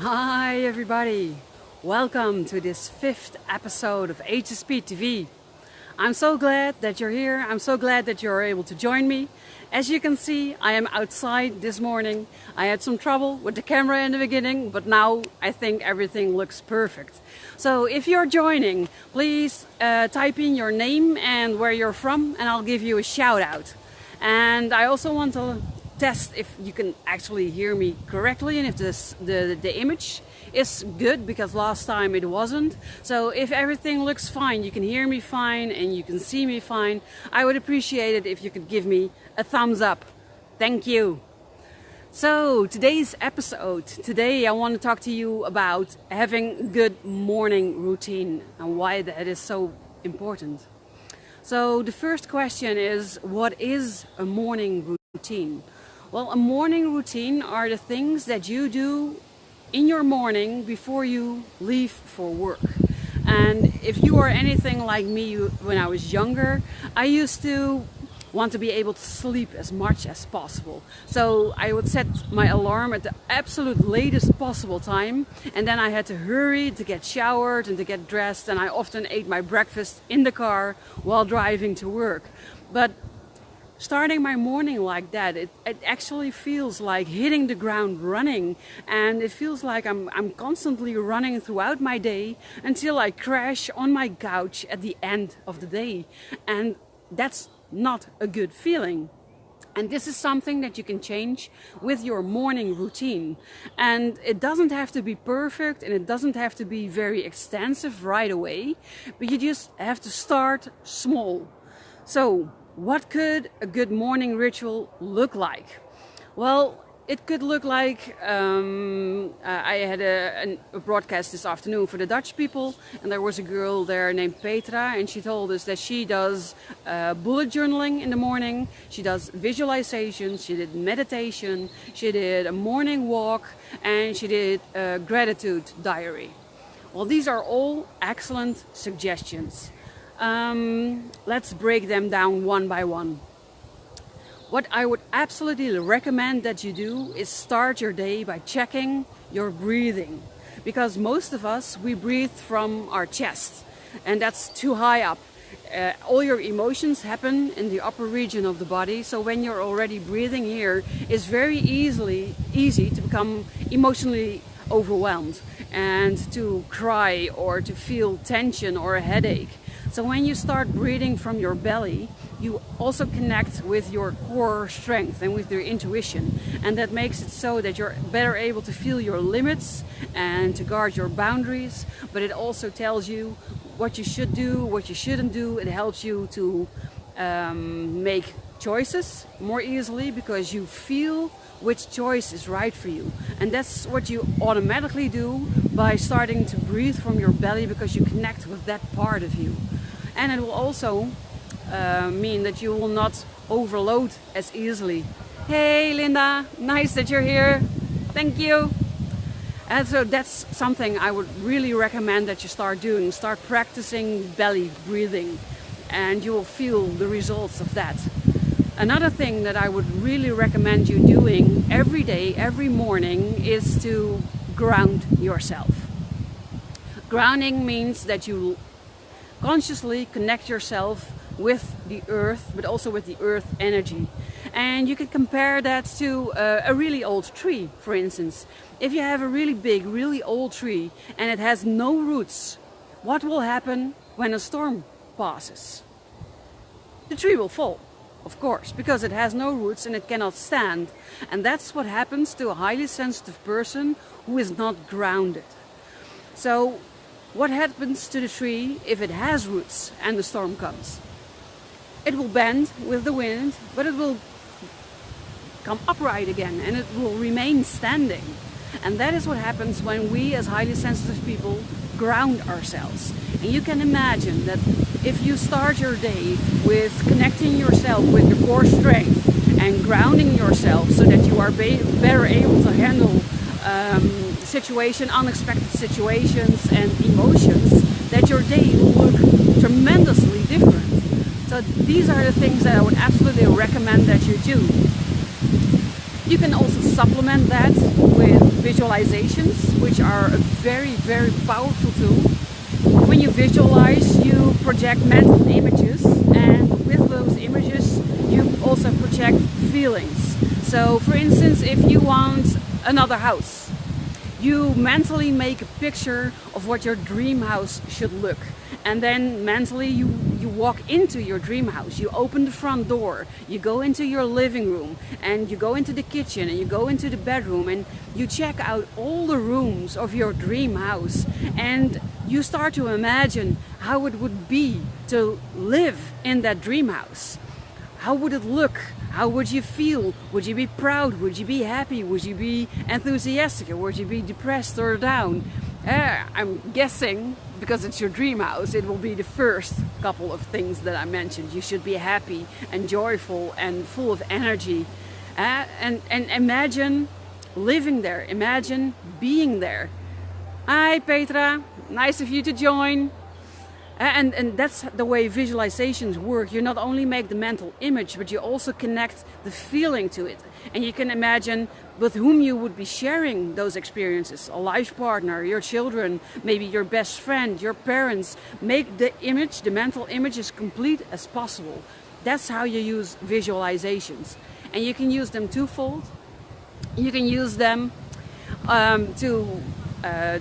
Hi everybody, welcome to this 5th episode of HSP TV. I'm so glad that you're here, I'm so glad that you're able to join me. As you can see, I am outside this morning. I had some trouble with the camera in the beginning, but now I think everything looks perfect. So if you're joining, please type in your name and where you're from and I'll give you a shout out. And I also want to test if you can actually hear me correctly and if the image is good, because last time it wasn't. So if everything looks fine, you can hear me fine and you can see me fine, I would appreciate it if you could give me a thumbs up. Thank you. So today's episode, today I want to talk to you about having good morning routine and why that is so important. So the first question is, what is a morning routine? Well, a morning routine are the things that you do in your morning before you leave for work. And if you are anything like me, when I was younger, I used to want to be able to sleep as much as possible. So I would set my alarm at the absolute latest possible time, and then I had to hurry to get showered and to get dressed, and I often ate my breakfast in the car while driving to work. But starting my morning like that, it actually feels like hitting the ground running, and it feels like I'm constantly running throughout my day until I crash on my couch at the end of the day. And that's not a good feeling. And this is something that you can change with your morning routine. And it doesn't have to be perfect and it doesn't have to be very extensive right away, but you just have to start small. So what could a good morning ritual look like? Well, it could look like, I had a broadcast this afternoon for the Dutch people, and there was a girl there named Petra, and she told us that she does bullet journaling in the morning, she does visualizations, she did meditation, she did a morning walk, and she did a gratitude diary. Well, these are all excellent suggestions. Let's break them down one by one. What I would absolutely recommend that you do is start your day by checking your breathing, because most of us, we breathe from our chest, and that's too high up. All your emotions happen in the upper region of the body, so when you're already breathing here, it's very easy to become emotionally overwhelmed and to cry or to feel tension or a headache. So when you start breathing from your belly, you also connect with your core strength and with your intuition. And that makes it so that you're better able to feel your limits and to guard your boundaries. But it also tells you what you should do, what you shouldn't do. It helps you to make choices more easily, because you feel which choice is right for you. And that's what you automatically do by starting to breathe from your belly, because you connect with that part of you. And it will also mean that you will not overload as easily. Hey Linda, nice that you're here. Thank you. And so that's something I would really recommend that you start doing. Start practicing belly breathing and you will feel the results of that. Another thing that I would really recommend you doing every day, every morning, is to ground yourself. Grounding means that you consciously connect yourself with the earth, but also with the earth energy. And you can compare that to a really old tree, for instance. If you have a really big, really old tree and it has no roots, what will happen when a storm passes? The tree will fall, of course, because it has no roots and it cannot stand. And that's what happens to a highly sensitive person who is not grounded. So what happens to the tree if it has roots and the storm comes? It will bend with the wind, but it will come upright again and it will remain standing. And that is what happens when we as highly sensitive people ground ourselves. And you can imagine that if you start your day with connecting yourself with your core strength and grounding yourself so that you are better able to handle unexpected situations and emotions, that your day will look tremendously different. So these are the things that I would absolutely recommend that you do. You can also supplement that with visualizations, which are a very, very powerful tool. When you visualize, you project mental images, and with those images you also project feelings. So for instance, if you want another house, you mentally make a picture of what your dream house should look, and then mentally you walk into your dream house. You open the front door, you go into your living room, and you go into the kitchen, and you go into the bedroom, and you check out all the rooms of your dream house, and you start to imagine how it would be to live in that dream house. How would it look? How would you feel? Would you be proud? Would you be happy? Would you be enthusiastic? Or would you be depressed or down? I'm guessing, because it's your dream house, it will be the first couple of things that I mentioned. You should be happy and joyful and full of energy. And imagine living there. Imagine being there. Hi Petra, nice of you to join. And that's the way visualizations work. You not only make the mental image, but you also connect the feeling to it. And you can imagine with whom you would be sharing those experiences. A life partner, your children, maybe your best friend, your parents. Make the image, the mental image, as complete as possible. That's how you use visualizations. And you can use them twofold. You can use them to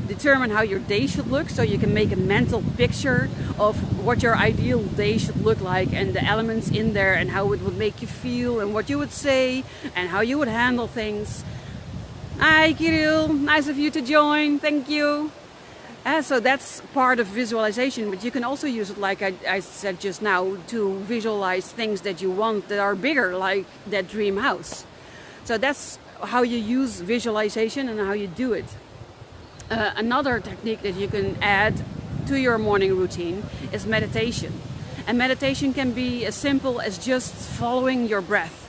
determine how your day should look, so you can make a mental picture of what your ideal day should look like, and the elements in there, and how it would make you feel, and what you would say, and how you would handle things. Hi Kirill, nice of you to join, thank you. So that's part of visualization, but you can also use it, like I said just now, to visualize things that you want that are bigger, like that dream house. So that's how you use visualization and how you do it. Another technique that you can add to your morning routine is meditation. And meditation can be as simple as just following your breath.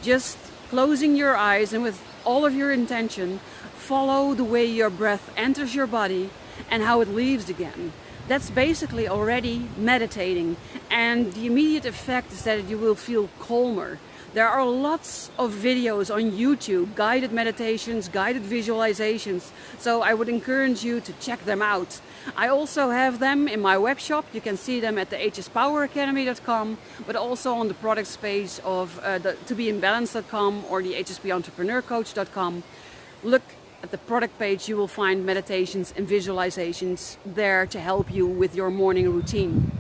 Just closing your eyes and with all of your intention, follow the way your breath enters your body and how it leaves again. That's basically already meditating, and the immediate effect is that you will feel calmer. There are lots of videos on YouTube, guided meditations, guided visualizations, so I would encourage you to check them out. I also have them in my web shop. You can see them at the hspoweracademy.com, but also on the products page of the tobeimbalance.com or the hspentrepreneur.coach.com. Look at the product page, you will find meditations and visualizations there to help you with your morning routine.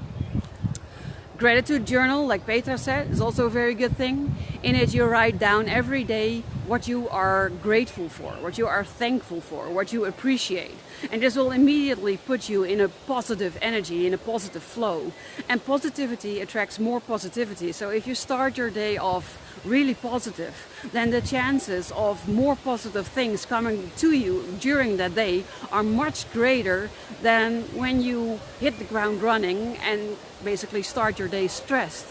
Gratitude journal, like Petra said, is also a very good thing. In it you write down every day what you are grateful for, what you are thankful for, what you appreciate. And this will immediately put you in a positive energy, in a positive flow. And positivity attracts more positivity. So if you start your day off really positive, then the chances of more positive things coming to you during that day are much greater than when you hit the ground running and basically start your day stressed.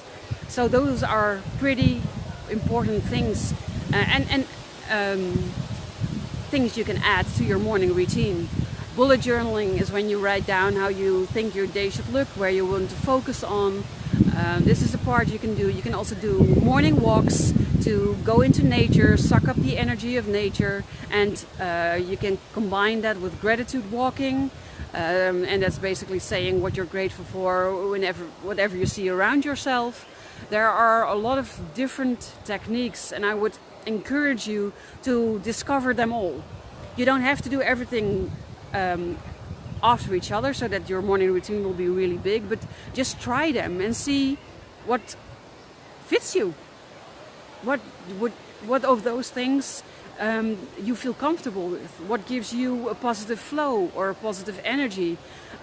So those are pretty important things and things you can add to your morning routine. Bullet journaling is when you write down how you think your day should look, where you want to focus on. This is the part you can do. You can also do morning walks to go into nature, suck up the energy of nature, and you can combine that with gratitude walking. And that's basically saying what you're grateful for whatever you see around yourself. There are a lot of different techniques, and I would encourage you to discover them all. You don't have to do everything after each other so that your morning routine will be really big, but just try them and see what fits you. What of those things you feel comfortable with, what gives you a positive flow or a positive energy,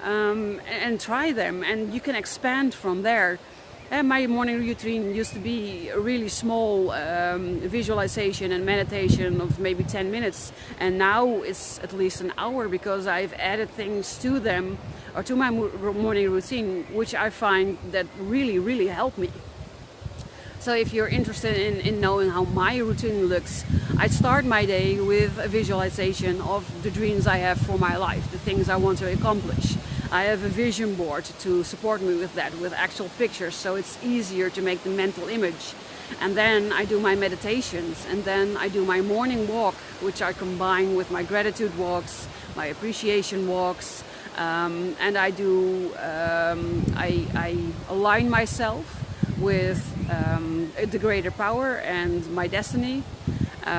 and try them, and you can expand from there. My morning routine used to be a really small visualization and meditation of maybe 10 minutes, and now it's at least an hour because I've added things to them or to my morning routine, which I find that really help me. So if you're interested in knowing how my routine looks, I start my day with a visualization of the dreams I have for my life, the things I want to accomplish. I have a vision board to support me with that, with actual pictures, so it's easier to make the mental image. And then I do my meditations, and then I do my morning walk, which I combine with my gratitude walks, my appreciation walks, and I align myself with the greater power and my destiny.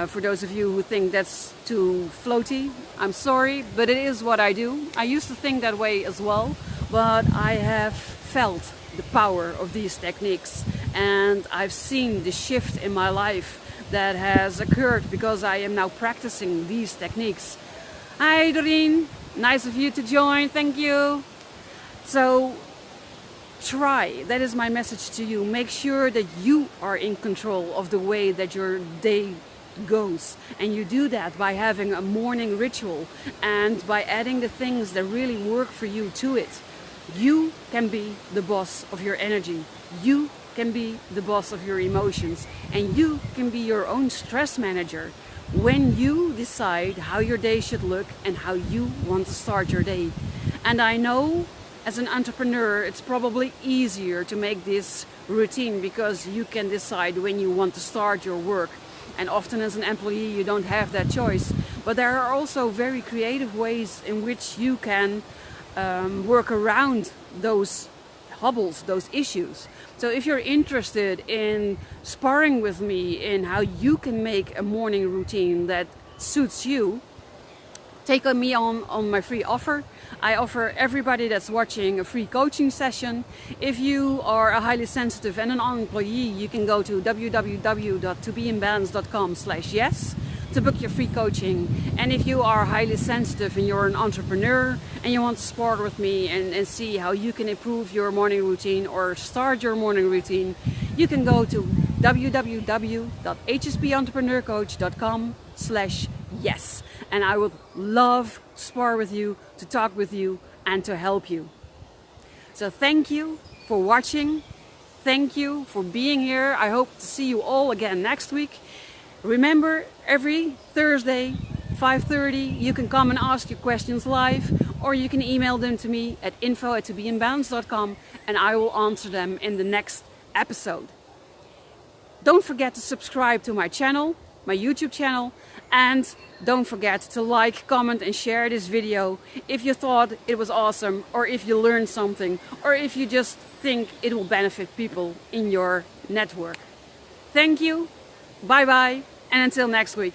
For those of you who think that's too floaty, I'm sorry, but it is what I do. I used to think that way as well, but I have felt the power of these techniques, and I've seen the shift in my life that has occurred because I am now practicing these techniques. Hi Doreen, nice of you to join, thank you. So try, that is my message to you. Make sure that you are in control of the way that your day goes, and you do that by having a morning ritual and by adding the things that really work for you to it. You can be the boss of your energy, you can be the boss of your emotions, and you can be your own stress manager when you decide how your day should look and how you want to start your day. And I know as an entrepreneur it's probably easier to make this routine because you can decide when you want to start your work. And often as an employee you don't have that choice. But there are also very creative ways in which you can work around those hobbles, those issues. So if you're interested in sparring with me in how you can make a morning routine that suits you, take me on my free offer. I offer everybody that's watching a free coaching session. If you are a highly sensitive and an employee, you can go to www.tobeimbalance.com/yes to book your free coaching. And if you are highly sensitive and you're an entrepreneur and you want to spar with me and see how you can improve your morning routine or start your morning routine, you can go to www.hspentrepreneur.com/yes. And I would love to spar with you, to talk with you, and to help you. So thank you for watching. Thank you for being here. I hope to see you all again next week. Remember, every Thursday, 5:30, you can come and ask your questions live, or you can email them to me at info@tobeimbalance.com, and I will answer them in the next episode. Don't forget to subscribe to my channel, my YouTube channel, and don't forget to like, comment and share this video if you thought it was awesome, or if you learned something, or if you just think it will benefit people in your network. Thank you, bye bye, and until next week.